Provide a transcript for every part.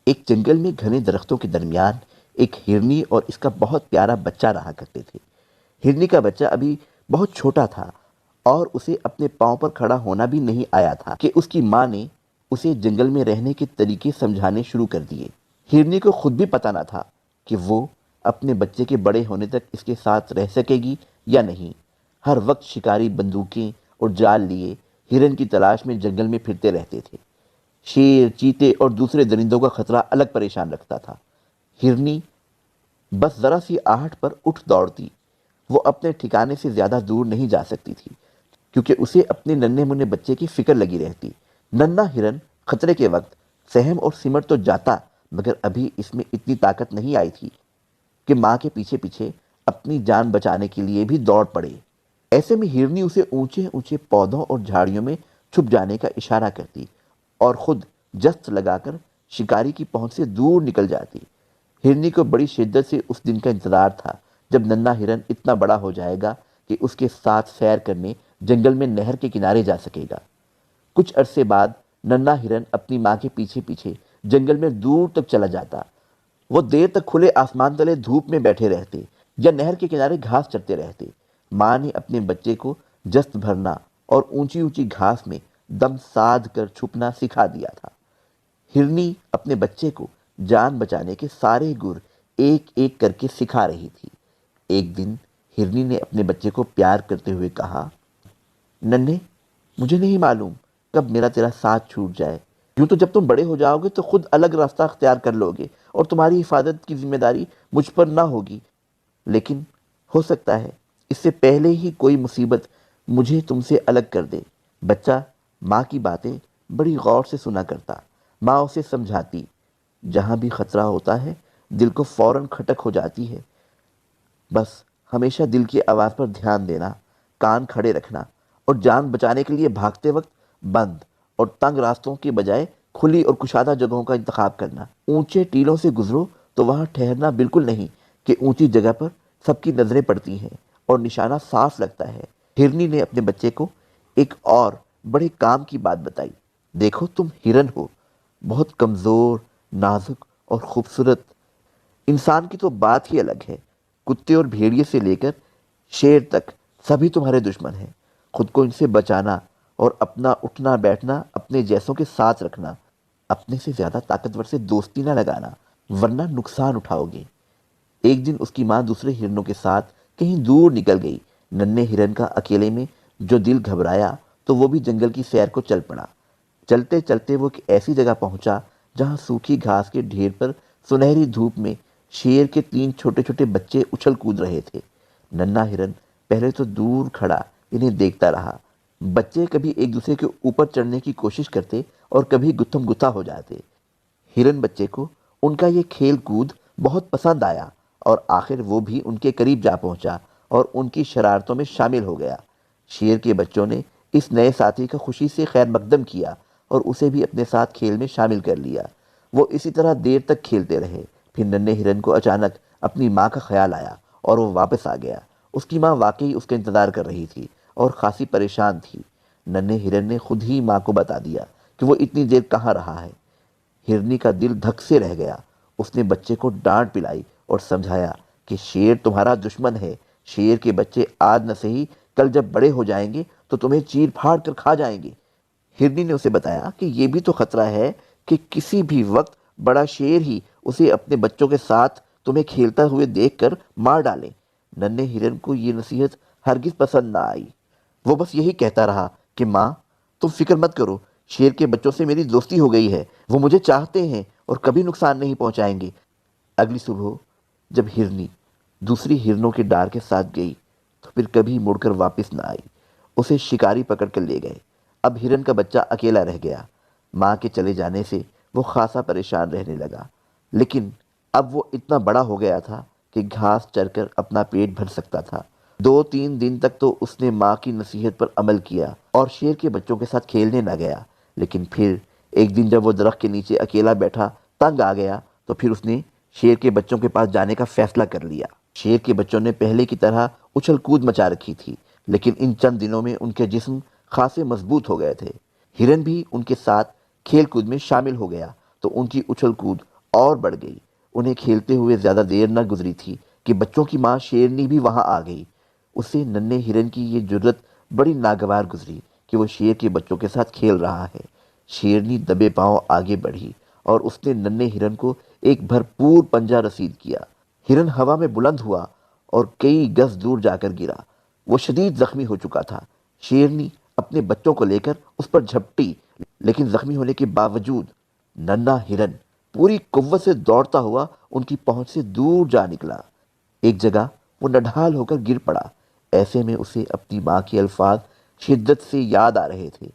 ایک جنگل میں گھنے درختوں کے درمیان ایک ہرنی اور اس کا بہت پیارا بچہ رہا کرتے تھے۔ ہرنی کا بچہ ابھی بہت چھوٹا تھا اور اسے اپنے پاؤں پر کھڑا ہونا بھی نہیں آیا تھا کہ اس کی ماں نے اسے جنگل میں رہنے کے طریقے سمجھانے شروع کر دیے۔ ہرنی کو خود بھی پتہ نہ تھا کہ وہ اپنے بچے کے بڑے ہونے تک اس کے ساتھ رہ سکے گی یا نہیں۔ ہر وقت شکاری بندوقیں اور جال لیے ہرن کی تلاش میں جنگل میں پھرتے رہتے تھے۔ شیر، چیتے اور دوسرے درندوں کا خطرہ الگ پریشان رکھتا تھا۔ ہرنی بس ذرا سی آہٹ پر اٹھ دوڑتی۔ وہ اپنے ٹھکانے سے زیادہ دور نہیں جا سکتی تھی کیونکہ اسے اپنے ننھے منھے بچے کی فکر لگی رہتی۔ ننھا ہرن خطرے کے وقت سہم اور سمٹ تو جاتا، مگر ابھی اس میں اتنی طاقت نہیں آئی تھی کہ ماں کے پیچھے پیچھے اپنی جان بچانے کے لیے بھی دوڑ پڑے۔ ایسے میں ہرنی اسے اونچے اونچے پودوں اور جھاڑیوں میں چھپ جانے کا اشارہ کرتی اور خود جست لگا کر شکاری کی پہنچ سے دور نکل جاتی۔ ہرنی کو بڑی شدت سے اس دن کا انتظار تھا جب ننھا ہرن اتنا بڑا ہو جائے گا کہ اس کے ساتھ سیر کرنے جنگل میں نہر کے کنارے جا سکے گا۔ کچھ عرصے بعد ننھا ہرن اپنی ماں کے پیچھے پیچھے جنگل میں دور تک چلا جاتا۔ وہ دیر تک کھلے آسمان تلے دھوپ میں بیٹھے رہتے یا نہر کے کنارے گھاس چرتے رہتے۔ ماں نے اپنے بچے کو جست بھرنا اور اونچی اونچی گھاس میں دم سادھ کر چھپنا سکھا دیا تھا۔ ہرنی اپنے بچے کو جان بچانے کے سارے گر ایک ایک کر کے سکھا رہی تھی۔ ایک دن ہرنی نے اپنے بچے کو پیار کرتے ہوئے کہا، ننھے، مجھے نہیں معلوم کب میرا تیرا ساتھ چھوٹ جائے۔ یوں تو جب تم بڑے ہو جاؤ گے تو خود الگ راستہ اختیار کر لو گے اور تمہاری حفاظت کی ذمہ داری مجھ پر نہ ہوگی، لیکن ہو سکتا ہے اس سے پہلے ہی کوئی مصیبت مجھے تم سے الگ کر دے۔ بچہ ماں کی باتیں بڑی غور سے سنا کرتا۔ ماں اسے سمجھاتی، جہاں بھی خطرہ ہوتا ہے دل کو فوراً کھٹک ہو جاتی ہے، بس ہمیشہ دل کی آواز پر دھیان دینا، کان کھڑے رکھنا اور جان بچانے کے لیے بھاگتے وقت بند اور تنگ راستوں کے بجائے کھلی اور کشادہ جگہوں کا انتخاب کرنا۔ اونچے ٹیلوں سے گزرو تو وہاں ٹھہرنا بالکل نہیں کہ اونچی جگہ پر سب کی نظریں پڑتی ہیں اور نشانہ صاف لگتا ہے۔ ہرنی نے اپنے بچے کو ایک اور بڑے کام کی بات بتائی۔ دیکھو، تم ہرن ہو، بہت کمزور، نازک اور خوبصورت۔ انسان کی تو بات ہی الگ ہے۔ کتے اور بھیڑیے سے لے کر شیر تک سبھی تمہارے دشمن ہیں۔ خود کو ان سے بچانا اور اپنا اٹھنا بیٹھنا اپنے جیسوں کے ساتھ رکھنا۔ اپنے سے زیادہ طاقتور سے دوستی نہ لگانا ورنہ نقصان اٹھاؤ گے۔ ایک دن اس کی ماں دوسرے ہرنوں کے ساتھ کہیں دور نکل گئی۔ ننھے ہرن کا اکیلے میں جو دل گھبرایا تو وہ بھی جنگل کی سیر کو چل پڑا۔ چلتے چلتے وہ ایک ایسی جگہ پہنچا جہاں سوکھی گھاس کے ڈھیر پر سنہری دھوپ میں شیر کے 3 چھوٹے چھوٹے بچے اچھل کود رہے تھے۔ ننھا ہرن پہلے تو دور کھڑا انہیں دیکھتا رہا۔ بچے کبھی ایک دوسرے کے اوپر چڑھنے کی کوشش کرتے اور کبھی گتھم گتھا ہو جاتے۔ ہرن بچے کو ان کا یہ کھیل کود بہت پسند آیا اور آخر وہ بھی ان کے قریب جا پہنچا اور ان کی شرارتوں میں شامل ہو گیا۔ شیر کے بچوں نے اس نئے ساتھی کا خوشی سے خیر مقدم کیا اور اسے بھی اپنے ساتھ کھیل میں شامل کر لیا۔ وہ اسی طرح دیر تک کھیلتے رہے۔ پھر ننھے ہرن کو اچانک اپنی ماں کا خیال آیا اور وہ واپس آ گیا۔ اس کی ماں واقعی اس کا انتظار کر رہی تھی اور خاصی پریشان تھی۔ ننھے ہرن نے خود ہی ماں کو بتا دیا کہ وہ اتنی دیر کہاں رہا ہے۔ ہرنی کا دل دھک سے رہ گیا۔ اس نے بچے کو ڈانٹ پلائی اور سمجھایا کہ شیر تمہارا دشمن ہے۔ شیر کے بچے آج نہ سہی کل جب بڑے ہو جائیں گے تو تمہیں چیر پھاڑ کر کھا جائیں گے۔ ہرنی نے اسے بتایا کہ یہ بھی تو خطرہ ہے کہ کسی بھی وقت بڑا شیر ہی اسے اپنے بچوں کے ساتھ تمہیں کھیلتا ہوئے دیکھ کر مار ڈالے۔ ننھے ہرن کو یہ نصیحت ہرگز پسند نہ آئی۔ وہ بس یہی کہتا رہا کہ ماں، تم فکر مت کرو، شیر کے بچوں سے میری دوستی ہو گئی ہے، وہ مجھے چاہتے ہیں اور کبھی نقصان نہیں پہنچائیں گے۔ اگلی صبح جب ہرنی دوسری ہرنوں کے ڈار کے ساتھ گئی تو پھر کبھی مڑ کر واپس نہ آئی۔ اسے شکاری پکڑ کر لے گئے۔ اب ہرن کا بچہ اکیلا رہ گیا۔ ماں کے چلے جانے سے وہ خاصا پریشان رہنے لگا، لیکن اب وہ اتنا بڑا ہو گیا تھا کہ گھاس چر کر اپنا پیٹ بھر سکتا تھا۔ 2-3 دن تک تو اس نے ماں کی نصیحت پر عمل کیا اور شیر کے بچوں کے ساتھ کھیلنے نہ گیا، لیکن پھر ایک دن جب وہ درخت کے نیچے اکیلا بیٹھا تنگ آ گیا تو پھر اس نے شیر کے بچوں کے پاس جانے کا فیصلہ کر لیا۔ شیر کے بچوں نے پہلے کی طرح اچھل کود مچا رکھی تھی، لیکن ان چند دنوں میں ان کے جسم خاصے مضبوط ہو گئے تھے۔ ہرن بھی ان کے ساتھ کھیل کود میں شامل ہو گیا تو ان کی اچھل کود اور بڑھ گئی۔ انہیں کھیلتے ہوئے زیادہ دیر نہ گزری تھی کہ بچوں کی ماں شیرنی بھی وہاں آ گئی۔ اسے ننھے ہرن کی یہ جرت بڑی ناگوار گزری کہ وہ شیر کے بچوں کے ساتھ کھیل رہا ہے۔ شیرنی دبے پاؤں آگے بڑھی اور اس نے ننھے ہرن کو ایک بھرپور پنجہ رسید کیا۔ ہرن ہوا میں بلند ہوا اور کئی گز دور جا کر گرا۔ وہ شدید زخمی ہو چکا تھا۔ شیرنی اپنے بچوں کو لے کر اس پر جھپٹی، لیکن زخمی ہونے کے باوجود ننھا ہرن پوری قوت سے دوڑتا ہوا ان کی پہنچ سے دور جا نکلا۔ ایک جگہ وہ نڈھال ہو کر گر پڑا۔ ایسے میں اسے اپنی ماں کے الفاظ شدت سے یاد آ رہے تھے: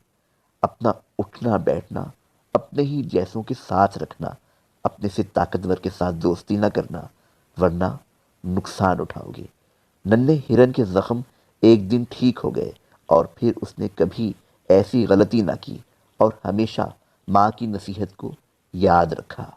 اپنا اٹھنا بیٹھنا اپنے ہی جیسوں کے ساتھ رکھنا، اپنے سے طاقتور کے ساتھ دوستی نہ کرنا ورنہ نقصان اٹھاؤ گے۔ ننھے ہرن کے زخم ایک دن ٹھیک ہو گئے اور پھر اس نے کبھی ایسی غلطی نہ کی اور ہمیشہ ماں کی نصیحت کو یاد رکھا۔